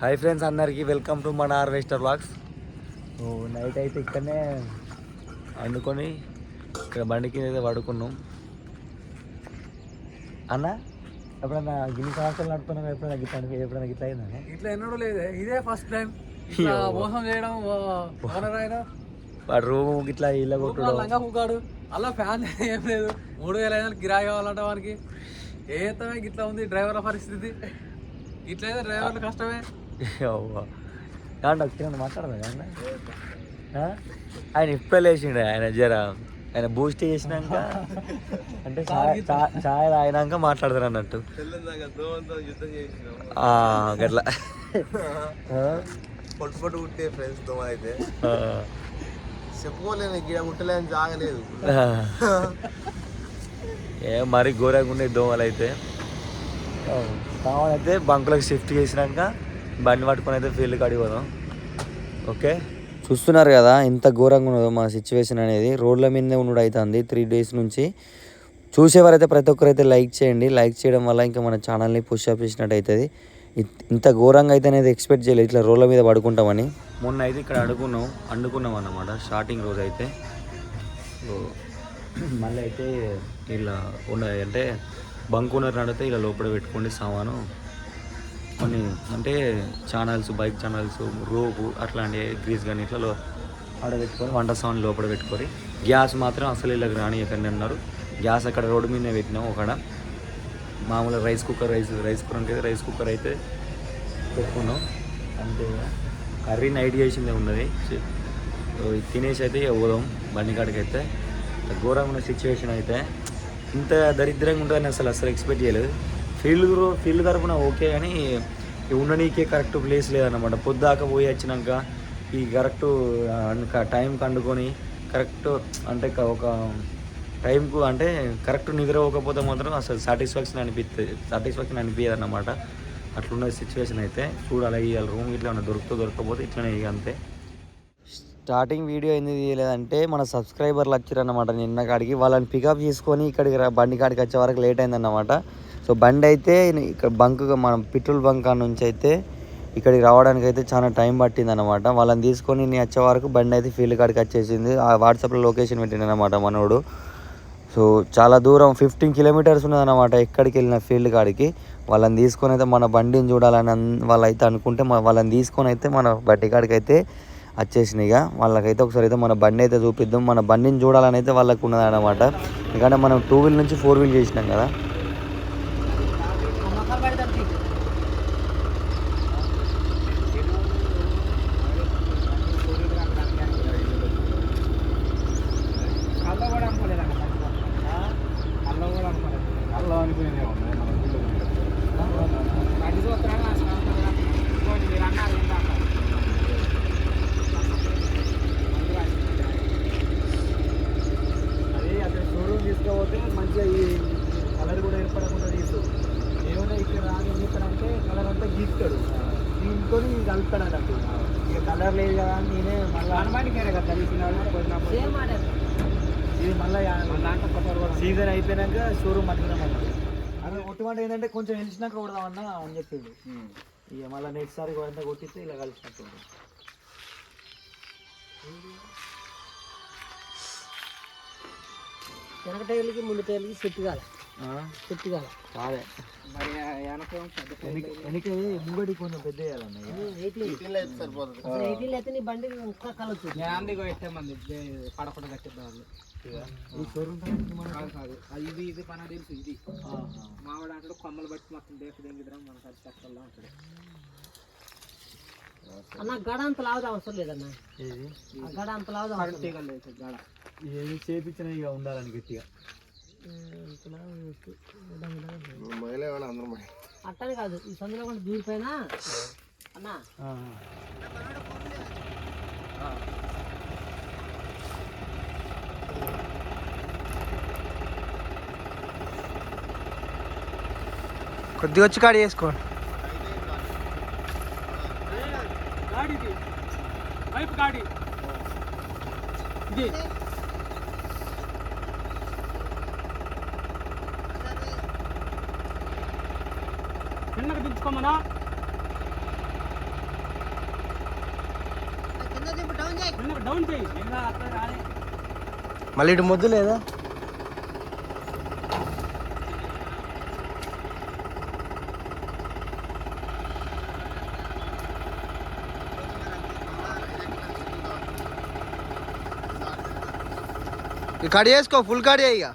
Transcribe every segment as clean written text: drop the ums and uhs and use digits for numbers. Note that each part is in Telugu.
హాయ్ ఫ్రెండ్స్, అందరికీ వెల్కమ్ టు మన హార్వెస్టర్ వ్లాగ్స్. నైట్ అయితే ఇక్కడనే వండుకొని ఇక్కడ బండి కింద అయితే పడుకున్నాం. అన్న ఎప్పుడన్నా గిన్ని సంవత్సరాలు నడుపుతున్నాం, ఎప్పుడైనా గిట్లా అయిందా? ఇట్లా ఎన్నడూ లేదు, ఇదే ఫస్ట్ టైం మోసం చేయడం. వాడు రూము గిట్లా ఇళ్ళ కొట్టుడు, లంగా పుకాడు అలా ఫ్యాన్ ఏం లేదు. 3,500 కిరాయి కావాలంట వానికి. ఏతమే గిట్లా ఉంది డ్రైవర్ల పరిస్థితి. ఇట్లయితే డ్రైవర్లు కష్టమే. వచ్చిన మాట్లాడదా ఆయన ఇప్పుడే లేచిండు. ఆయన బూస్ట్ చేసినాక అంటే ఛాయ్ తాగినాక మాట్లాడతారు అన్నట్టు గట్లా పొట్టు కుట్టే ఫ్రెండ్స్ తో అయితే చెప్పుకోలేను, గిడ ముట్టలేని జాగలేదు. మరీ ఘోరంగా ఉండే దోమలు అయితే. కావాలైతే బంకులకు షిఫ్ట్ చేసినాక బండి పట్టుకొని అయితే ఫీల్డ్ కాడికి పోదాం. ఓకే, చూస్తున్నారు కదా ఎంత ఘోరంగా ఉన్నదో మా సిచ్యువేషన్ అనేది. రోడ్ల మీదనే ఉండడం అవుతుంది 3 days నుంచి. చూసేవారైతే ప్రతి ఒక్కరైతే లైక్ చేయండి. లైక్ చేయడం వల్ల ఇంకా మన ఛానల్ని పుష్ అప్ చేసినట్టు అవుతుంది. ఇంత ఘోరంగా అయితే అనేది ఎక్స్పెక్ట్ చేయలేదు ఇట్లా రోడ్ల మీద పడుకుంటామని. మొన్న అయితే ఇక్కడ వండుకున్నాం అన్నమాట స్టార్టింగ్ రోజు అయితే. మళ్ళీ అయితే ఇలా ఉన్నది అంటే బంక్ ఓనర్ అడిగితే ఇలా లోపల పెట్టుకోండి సామాను కొన్ని అంటే ఛానల్స్, బైక్ ఛానల్స్, రోపు అట్లాంటి గ్రీస్ కానీ ఇట్లా ఆడ పెట్టుకొని వంట సామాన్ లోపల పెట్టుకొని గ్యాస్ మాత్రం అసలు ఇలాగ రానియకండి అన్నారు. గ్యాస్ అక్కడ రోడ్డు మీదనే పెట్టినాం. ఒకడ మామూలుగా రైస్ కుక్కర్ రైస్ కుక్కర్ అయితే పెట్టుకున్నాం అంతే. కర్రీ నైట్ చేసిందే ఉన్నది. తినేసి అయితే పోదాం బండి కాడికి. అయితే ఘోరంగా ఉన్న సిచ్యువేషన్ అయితే ఇంత దరిద్రంగా ఉంటుందని అసలు ఎక్స్పెక్ట్ చేయలేదు. ఫీల్డ్ తరపున ఓకే, కానీ ఉండనీకే కరెక్ట్ ప్లేస్ లేదన్నమాట. పొద్దాక పోయి వచ్చినాక ఈ కరెక్ట్ టైంకి వండుకొని కరెక్ట్ అంటే ఒక టైంకు అంటే కరెక్ట్ నిద్ర పోకపోతే మాత్రం అసలు సాటిస్ఫాక్షన్ అనిపించదు అన్నమాట. అట్లున్న సిచ్యువేషన్ అయితే చూడాలి. ఇవాళ రూమ్ ఇట్లా ఏమైనా దొరకపోతే ఇట్లనే ఇక అంతే. స్టార్టింగ్ వీడియో ఎందుకు తీయలేదంటే మన సబ్స్క్రైబర్లు వచ్చారన్నమాట నిన్న కాడికి. వాళ్ళని పికప్ చేసుకొని ఇక్కడికి బండి కాడికి వచ్చే వరకు లేట్ అయిందన్నమాట. సో బండి అయితే ఇక్కడ మన పెట్రోల్ బంక్ నుంచి అయితే ఇక్కడికి రావడానికి అయితే చాలా టైం పట్టింది అనమాట. వాళ్ళని తీసుకొని నేను వచ్చే వరకు బండి అయితే ఫీల్డ్ కాడికి వచ్చేసింది. వాట్సాప్లో లొకేషన్ పెట్టిందనమాట మనోడు. సో చాలా దూరం 15 kilometers ఉన్నదన్నమాట ఎక్కడికి వెళ్ళిన ఫీల్డ్ కాడికి. వాళ్ళని తీసుకొని అయితే మన బండిని చూడాలని వాళ్ళైతే అనుకుంటే వాళ్ళని తీసుకొని అయితే మన బండి కాడికి అయితే వచ్చేసినాయిగా. వాళ్ళకైతే ఒకసారి అయితే మన బండి అయితే చూపిద్దాం. మన బండిని చూడాలని అయితే వాళ్ళకు ఉన్నదన్నమాట. ఎందుకంటే మనం 2 wheel నుంచి 4 wheel చేసినాం కదా. తీసుకోపోతే మంచిగా ఈ కలర్ కూడా ఏర్పడకుండా తీస్తాడు. ఏమైనా ఇక్కడ రాని ఏం చేస్తాడంటే కలర్ అంతా గీస్తాడు, దీంతో కలుపుతాడు అన్నట్టు. ఇక కలర్ లేదు కదా అని నేనే మళ్ళీ అనుమానికేనే కదా తెలిసినప్పుడు ఇది మళ్ళీ సీజన్ అయిపోయినాక షోరూమ్ పట్టుకున్నాం అన్నట్టు. అది కొట్టుమంటే ఏంటంటే కొంచెం వెలిసినాక కొడదామన్నా అని చెప్పిండు. ఇక మళ్ళీ నెక్స్ట్ సారి అంతా కొట్టిస్తే ఇలా కలిసినట్టు. వెనక టైర్లకి ముందు టైర్లకి సెట్ కాదు కాదే. మరి వెనక ముంగడి కొంచెం పెద్ద వేయాలన్నా బండి మంది పడకుండా కట్టిద్దాం. ఇది పని తెలుసు. ఇది మామిడి అంటాడు కొమ్మలు బట్టి మొత్తం దేశ దెంగిద్దాం మనకు అది కష్టంలో ఉంటాడు అన్న. గడ అంత లావుదా అవసరం లేదన్న. గడ అంత లావుదా గడ ఏమి చేపించిన ఇక ఉండాలని గట్టిగా అట్టని కాదు. ఈ సందులో కూడా దూరిపోయిన అన్నా కొద్దిగా వచ్చి కాడి చేసుకోండి. గాడిది వైపు గాడి ఇది చిన్నగా దించుకోమనా. మళ్ళీ ఇటు ముద్దు లేదా కట్ చేసుకో ఫుల్ కట్ చేయి ఇక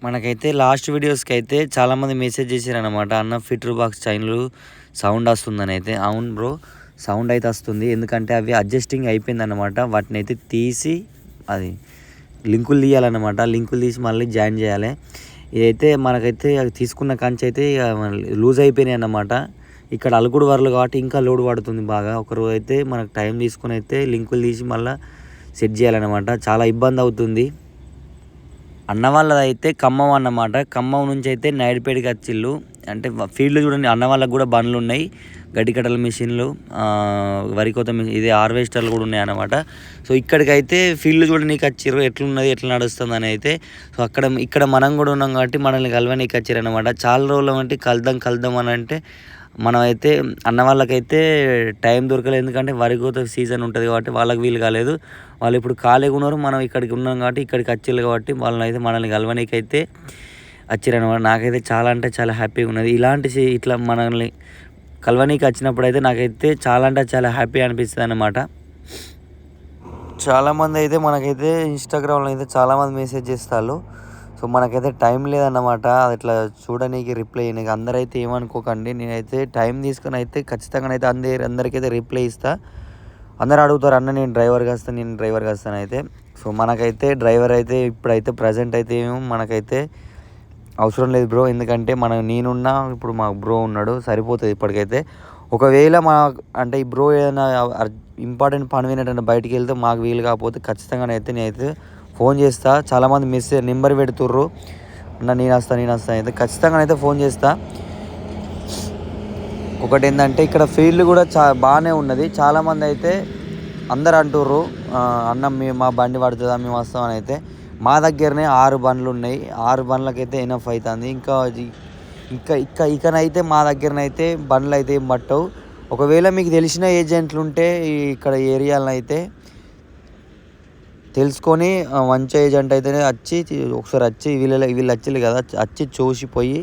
మనకైతే లాస్ట్ వీడియోస్కి అయితే చాలామంది మెసేజ్ చేశారు అనమాట, అన్న ఫిల్టర్ బాక్స్ చైన్లు సౌండ్ వస్తుందని. అయితే అవును బ్రో, సౌండ్ అయితే వస్తుంది, ఎందుకంటే అవి అడ్జస్టింగ్ అయిపోయింది అనమాట. వాటిని అయితే తీసి అది లింకులు తీసి మళ్ళీ జాయిన్ చేయాలి. ఇదైతే మనకైతే తీసుకున్న కంచి అయితే లూజ్ అయిపోయినాయి అన్నమాట. ఇక్కడ అలుగుడు వరలు కాబట్టి ఇంకా లోడ్ పడుతుంది బాగా. ఒకరోజు అయితే మనకు టైం తీసుకుని అయితే లింకులు తీసి మళ్ళీ సెట్ చేయాలన్నమాట. చాలా ఇబ్బంది అవుతుంది. అన్న వాళ్ళది అయితే ఖమ్మం అన్నమాట. ఖమ్మం నుంచి అయితే నాయుడుపేటకి వచ్చిళ్ళు. అంటే ఫీల్డ్ చూడండి, అన్న వాళ్ళకి కూడా బండ్లు ఉన్నాయి, గడ్డి కట్టల మిషన్లు, వరి కోత మిషన్, ఇది హార్వెస్టర్లు కూడా ఉన్నాయి అన్నమాట. సో ఇక్కడికైతే ఫీల్డ్ చూడడానికి వచ్చిర్రు, ఎట్లున్నది ఎట్లా నడుస్తుంది అని అయితే. సో ఇక్కడ మనం కూడా ఉన్నాం కాబట్టి మనల్ని కలవనీకి వచ్చారు అనమాట. చాలా రోజులు అంటే కలుద్దాం అని అంటే మనమైతే అన్న వాళ్ళకైతే టైం దొరకలేదు, ఎందుకంటే వరి కోత సీజన్ ఉంటుంది కాబట్టి వాళ్ళకి వీలు కాలేదు. వాళ్ళు ఇప్పుడు ఖాళీగా ఉన్నారు, మనం ఇక్కడికి ఉన్నాం కాబట్టి ఇక్కడికి వచ్చారు కాబట్టి వాళ్ళని అయితే మనల్ని కలవనీకి అయితే వచ్చారనమాట. నాకైతే చాలా అంటే చాలా హ్యాపీగా ఉన్నది. ఇట్లా మనల్ని కలవనీకి వచ్చినప్పుడు అయితే నాకైతే చాలా అంటే చాలా హ్యాపీ అనిపిస్తుంది అన్నమాట. చాలామంది అయితే మనకైతే ఇన్స్టాగ్రామ్లో అయితే చాలామంది మెసేజ్ చేస్తారు. సో మనకైతే టైం లేదన్నమాట అది ఇట్లా చూడడానికి రిప్లై చేయడానికి. అందరైతే ఏమనుకోకండి, నేనైతే టైం తీసుకుని అయితే ఖచ్చితంగా అయితే అందరికైతే రిప్లై ఇస్తా. అందరు అడుగుతారు, అన్న నేను డ్రైవర్గా వస్తాను అయితే. సో మనకైతే డ్రైవర్ అయితే ఇప్పుడైతే ప్రజెంట్ అయితే మనకైతే అవసరం లేదు బ్రో, ఎందుకంటే నేనున్నా, ఇప్పుడు మా బ్రో ఉన్నాడు, సరిపోతుంది ఇప్పటికైతే. ఒకవేళ అంటే ఈ బ్రో ఏదైనా ఇంపార్టెంట్ పని వినట్టు బయటికి వెళ్తే మాకు వీలు కాకపోతే ఖచ్చితంగా నేనైతే ఫోన్ చేస్తా. చాలామంది నెంబర్ పెడుతుర్రు, అన్న నేను వస్తా అయితే ఖచ్చితంగా అయితే ఫోన్ చేస్తా. ఒకటి ఏంటంటే ఇక్కడ ఫీల్డ్ కూడా బాగానే ఉన్నది. చాలామంది అయితే అందరు అంటుర్రు, అన్న మా బండి పడుతుందా మేము వస్తామని. అయితే మా దగ్గరనే 6 బండ్లు ఉన్నాయి, 6 బండ్లకైతే ఎనఫ్ అవుతుంది. ఇకనైతే మా దగ్గరనైతే బండ్లు అయితే ఏం పట్టవు. ఒకవేళ మీకు తెలిసిన ఏజెంట్లు ఉంటే ఇక్కడ ఏరియాలో అయితే తెలుసుకొని మంచి ఏజెంట్ అయితేనే ఒకసారి వచ్చి వీళ్ళు వచ్చింది కదా, వచ్చి చూసిపోయి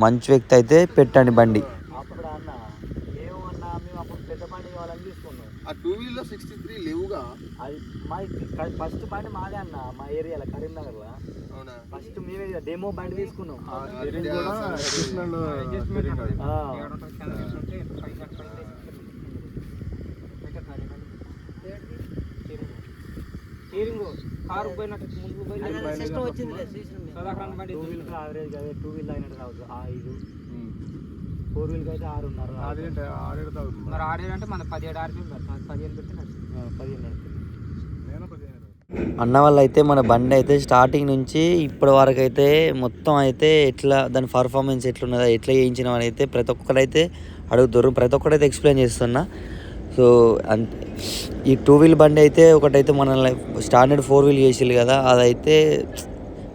మంచి వ్యక్తి అయితే పెట్టండి బండి. అప్పుడు అన్న ఏమన్నా మేము అప్పుడు పెద్ద బండి కావాలని తీసుకున్నాం. ఆ 2 వీలర్ 63 లేవుగా. అది మా ఫస్ట్ బండి మాదే అన్న, మా ఏరియాలో కరీంనగర్లో ఫస్ట్ మేమే డెమో బండి తీసుకున్నాం. కారు పోయినట్టు ముందు యావరేజ్ అదే 2 వీలర్ అయినట్టు రావచ్చు. 5 4 వీలర్కి అయితే 6.5. మరి 6 అంటే మన 17 ఆర్పీఎం 15 పెడితే 15. అన్న వాళ్ళు అయితే మన బండి అయితే స్టార్టింగ్ నుంచి ఇప్పటి వరకు అయితే మొత్తం అయితే ఎట్లా దాని పర్ఫార్మెన్స్ ఎట్లున్నదో ఎట్లా చేయించినాం అని అయితే ప్రతి ఒక్కరైతే అడుగుతారు, ప్రతి ఒక్కరైతే ఎక్స్ప్లెయిన్ చేస్తున్నా. సో ఈ 2 వీల్ బండి అయితే ఒకటైతే మన స్టాండర్డ్ 4 వీల్ చేసిల్లు కదా, అదైతే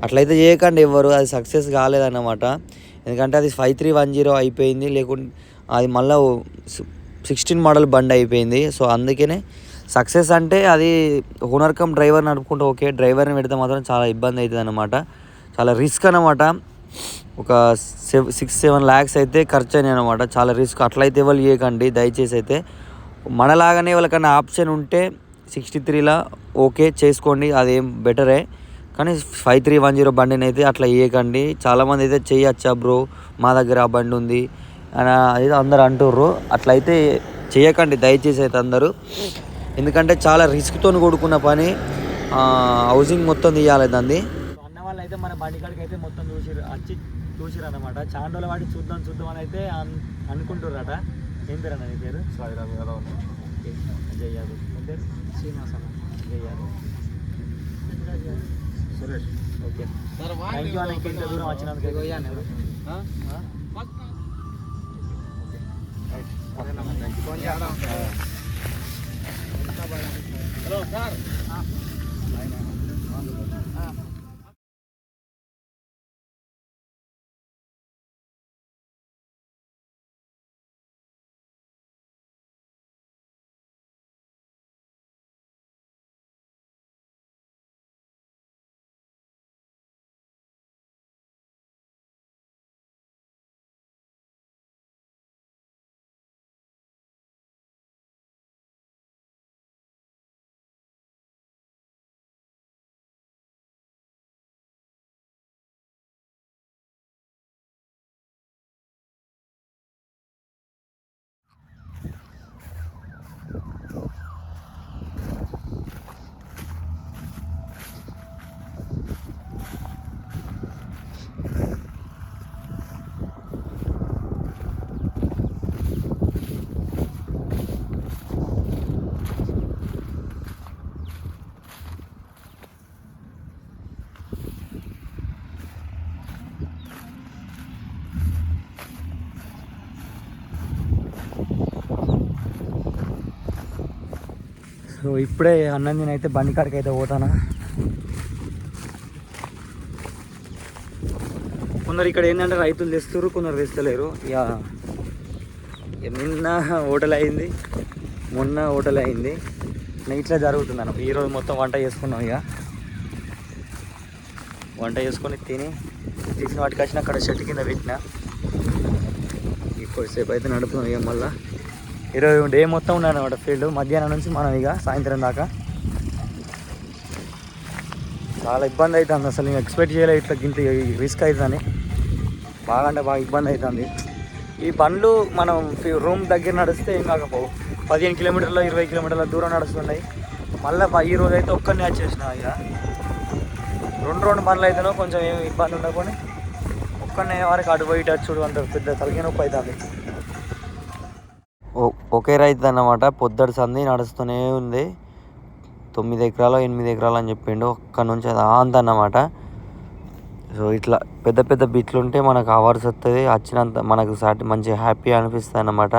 అట్లయితే చేయకండి ఎవరు, అది సక్సెస్ కాలేదన్నమాట. ఎందుకంటే అది 5310 అయిపోయింది, లేకుంటే అది మళ్ళీ 16 మోడల్ బండి అయిపోయింది. సో అందుకనే సక్సెస్ అంటే అది ఓనర్ కమ్ డ్రైవర్ నడుపుకుంటే ఓకే, డ్రైవర్ని పెడితే మాత్రం చాలా ఇబ్బంది అవుతుంది అన్నమాట. చాలా రిస్క్ అనమాట. ఒక 6-7 lakhs అయితే ఖర్చు అయినాయి అనమాట, చాలా రిస్క్. అట్లయితే ఎవరు చేయకండి దయచేసి. అయితే మనలాగానే వాళ్ళకన్నా ఆప్షన్ ఉంటే 63లా ఓకే చేసుకోండి, అదేం బెటరే. కానీ 5310 బండిని అయితే అట్లా వేయకండి. చాలామంది అయితే చేయొచ్చా బ్రో, మా దగ్గర ఆ బండి ఉంది అని అయితే అందరు అంటుర్రు. అట్లయితే చేయకండి దయచేసి అయితే అందరూ. ఎందుకంటే చాలా రిస్క్తో కూడుకున్న పని. హౌసింగ్ మొత్తం తీయాలి దాన్ని. అన్న వాళ్ళు అయితే మన బండి కాడికి అయితే మొత్తం చూసిరు అనమాట. చాలా రోజుల వాటి చూద్దాం అని అయితే అనుకుంటుర్రట. ఏం పేరు అన్న నీ పేరు? అజయ్ యాదవ్. అంటే Srinivasa Ajay Yadav. Suresh. Okay, thank you అన్న. ఇంత దూరం వచ్చినందుకు. Hello sir. సో ఇప్పుడే అన్నం నేనైతే బండి కాడికి అయితే పోతానా. కొందరు ఇక్కడ ఏంటంటే రైతులు తెస్తారు, కొందరు తెస్తలేరు. ఇక నిన్న హోటల్ అయింది, మొన్న హోటల్ అయింది, ఇట్లా జరుగుతుందన్న. ఈరోజు మొత్తం వంట చేసుకున్నాం. ఇక వంట చేసుకొని తిని తీసిన వాటికి వచ్చిన అక్కడ చెట్టు కింద పెట్టిన. కొద్దిసేపు అయితే నడుపుతున్నాం. ఇక మళ్ళీ ఈరోజు డే మొత్తం ఉన్నాయన్నమాట ఫీల్డ్. మధ్యాహ్నం నుంచి మనం ఇక సాయంత్రం దాకా. చాలా ఇబ్బంది అవుతుంది అసలు. నేను ఎక్స్పెక్ట్ చేయలేదు ఇట్లా గింత రిస్క్ అవుతుందని. బాగా అంటే బాగా ఇబ్బంది అవుతుంది. ఈ బండ్లు మనం రూమ్ దగ్గర నడిస్తే ఏం కాకపోవు. 15 కిలోమీటర్లు 20 కిలోమీటర్ల దూరం నడుస్తున్నాయి. మళ్ళీ ఈ రోజు అయితే ఒక్కరిని వచ్చేసిన. ఇక రెండు బండ్లు అయితేనో కొంచెం ఏమి ఇబ్బంది ఉండకపోయి ఒక్కరినే వరకు అటు పోయి చూడు అంత పెద్ద తలకి నొప్పి అవుతుంది. ఒకే రైతు అన్నమాట. పొద్దుటి సంది నడుస్తూనే ఉంది. 9 ఎకరాలు 8 ఎకరాలు అని చెప్పిండు. ఒక్క నుంచి అది అంత అన్నమాట. సో ఇట్లా పెద్ద పెద్ద బిట్లు ఉంటే మనకు అవర్స్ వస్తుంది. వచ్చినంత మనకు మంచి హ్యాపీ అనిపిస్తుంది అన్నమాట.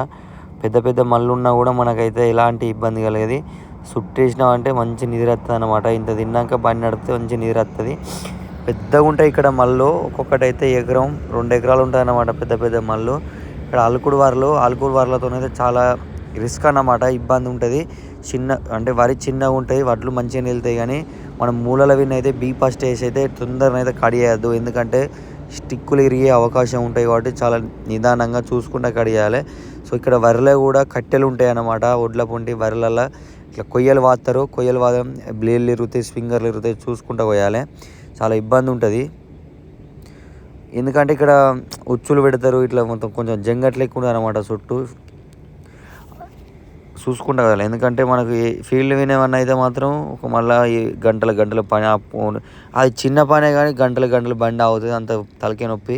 పెద్ద పెద్ద మళ్ళు ఉన్నా కూడా మనకైతే ఎలాంటి ఇబ్బంది కలిగేది. సుట్టేసినామంటే మంచి నిద్ర వస్తుంది అన్నమాట. ఇంత తిన్నాక బండి నడిపితే మంచి నిద్ర వస్తుంది. పెద్దగా ఉంటాయి ఇక్కడ మళ్ళు. ఒక్కొక్కటి అయితే 1 ఎకరం 2 ఎకరాలు ఉంటుంది అన్నమాట. పెద్ద పెద్ద మళ్ళు. ఇక్కడ ఆలుకుడు వార్లతోనైతే చాలా రిస్క్ అన్నమాట. ఇబ్బంది ఉంటుంది. అంటే వరి చిన్నగా ఉంటాయి, వడ్లు మంచిగా నిలుతాయి. కానీ మనం మూలల విన్ అయితే ఫస్ట్ వేసి అయితే తొందరగా అయితే కడిగేయద్దు. ఎందుకంటే స్టిక్కులు ఇరిగే అవకాశం ఉంటాయి. కాబట్టి చాలా నిదానంగా చూసుకుంటూ కడిగేయాలి. సో ఇక్కడ వరిలో కూడా కట్టెలు ఉంటాయి అన్నమాట. ఒడ్ల పొంటి వరిలలో ఇట్లా కొయ్యలు వాస్తారు. కొయ్యలు వాదం బ్లేడ్లు ఇరుగుతాయి, స్ప్రింగర్లు ఇరుగుతాయి. చూసుకుంటూ పోయాలి. చాలా ఇబ్బంది ఉంటుంది. ఎందుకంటే ఇక్కడ ఉచ్చులు పెడతారు. ఇట్లా మొత్తం కొంచెం జంగట్లు ఎక్కువ ఉంటుంది అన్నమాట. చుట్టూ చూసుకుంటా కదా. ఎందుకంటే మనకు ఫీల్డ్ వినేవన్నీ అయితే మాత్రం ఒక మళ్ళీ గంటల పని. అది చిన్న పనే కానీ గంటలు బండి అవుతుంది. అంత తలకే నొప్పి.